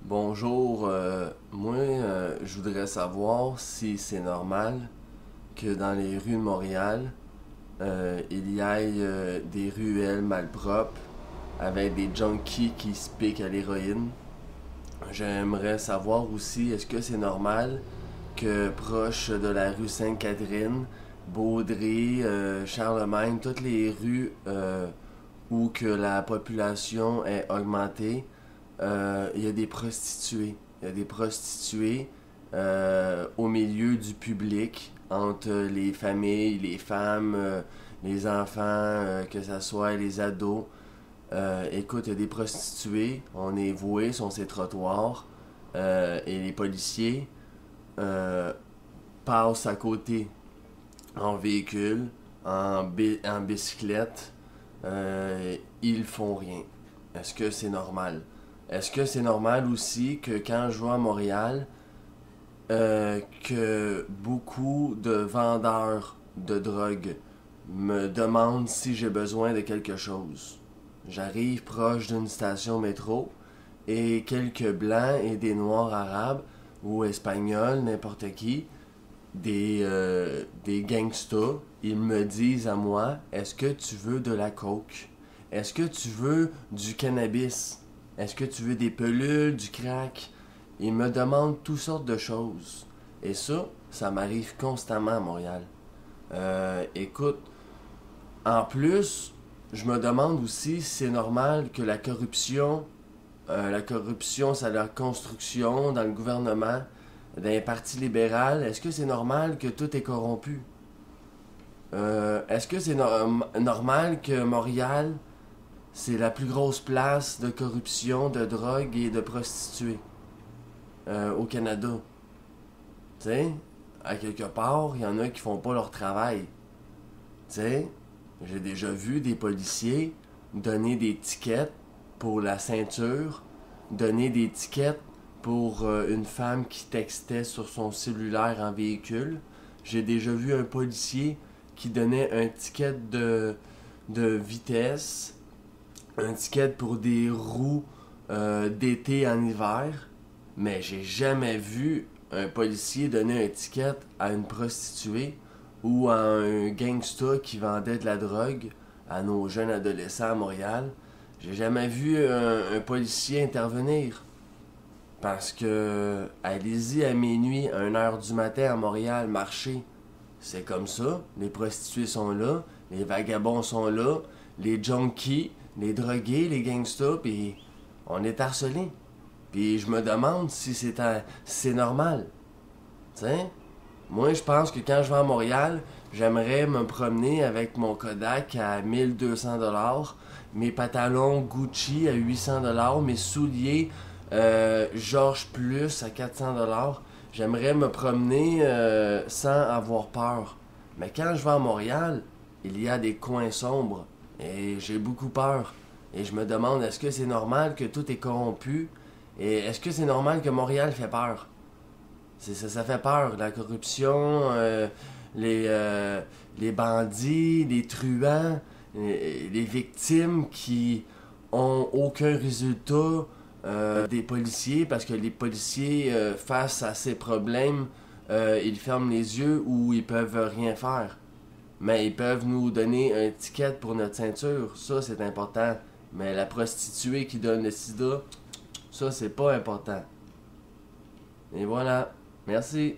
Bonjour, je voudrais savoir si c'est normal que dans les rues de Montréal, il y ait des ruelles malpropres avec des junkies qui se piquent à l'héroïne. J'aimerais savoir aussi, est-ce que c'est normal que proche de la rue Sainte-Catherine, Baudry, Charlemagne, toutes les rues où que la population est augmentée, il y a des prostituées. Il y a des prostituées au milieu du public, entre les familles, les femmes, les enfants, que ce soit les ados. Écoute, il y a des prostituées, on est voués sur ces trottoirs, et les policiers euh, passent à côté en véhicule, en bicyclette. Ils font rien. Est-ce que c'est normal? Est-ce que c'est normal aussi que quand je vais à Montréal, que beaucoup de vendeurs de drogue me demandent si j'ai besoin de quelque chose? J'arrive proche d'une station métro et quelques blancs et des noirs arabes ou espagnols, n'importe qui, des gangsters, ils me disent à moi, est-ce que tu veux de la coke? Est-ce que tu veux du cannabis? Est-ce que tu veux des pelules, du crack? Ils me demandent toutes sortes de choses. Et ça m'arrive constamment à Montréal. Écoute, en plus, je me demande aussi si c'est normal que la corruption, c'est la construction dans le gouvernement, dans les partis libéraux. Est-ce que c'est normal que tout est corrompu? Est-ce que c'est normal que Montréal, c'est la plus grosse place de corruption, de drogue et de prostituées au Canada? Tu sais, à quelque part, il y en a qui font pas leur travail. Tu sais, j'ai déjà vu des policiers donner des tickets pour la ceinture, donner des tickets pour une femme qui textait sur son cellulaire en véhicule. J'ai déjà vu un policier qui donnait un ticket de vitesse, un ticket pour des roues d'été en hiver, mais j'ai jamais vu un policier donner un ticket à une prostituée ou à un gangsta qui vendait de la drogue à nos jeunes adolescents à Montréal. J'ai jamais vu un policier intervenir. Parce que allez-y à minuit, à 1h du matin à Montréal, marcher. C'est comme ça. Les prostituées sont là, les vagabonds sont là, les junkies, les drogués, les gangsters, puis on est harcelés. Puis je me demande si c'est normal. T'sais? Moi, je pense que quand je vais à Montréal, j'aimerais me promener avec mon Kodak à 1200$, mes pantalons Gucci à 800$, mes souliers Georges Plus à 400$. J'aimerais me promener sans avoir peur. Mais quand je vais à Montréal, il y a des coins sombres et j'ai beaucoup peur. Et je me demande, est-ce que c'est normal que tout est corrompu? Et est-ce que c'est normal que Montréal fait peur? Ça fait peur, la corruption, les, euh, les bandits, les truands, les victimes qui ont aucun résultat des policiers parce que les policiers, face à ces problèmes, ils ferment les yeux ou ils peuvent rien faire. Mais ils peuvent nous donner un ticket pour notre ceinture, ça c'est important. Mais la prostituée qui donne le sida, ça c'est pas important. Et voilà. Merci.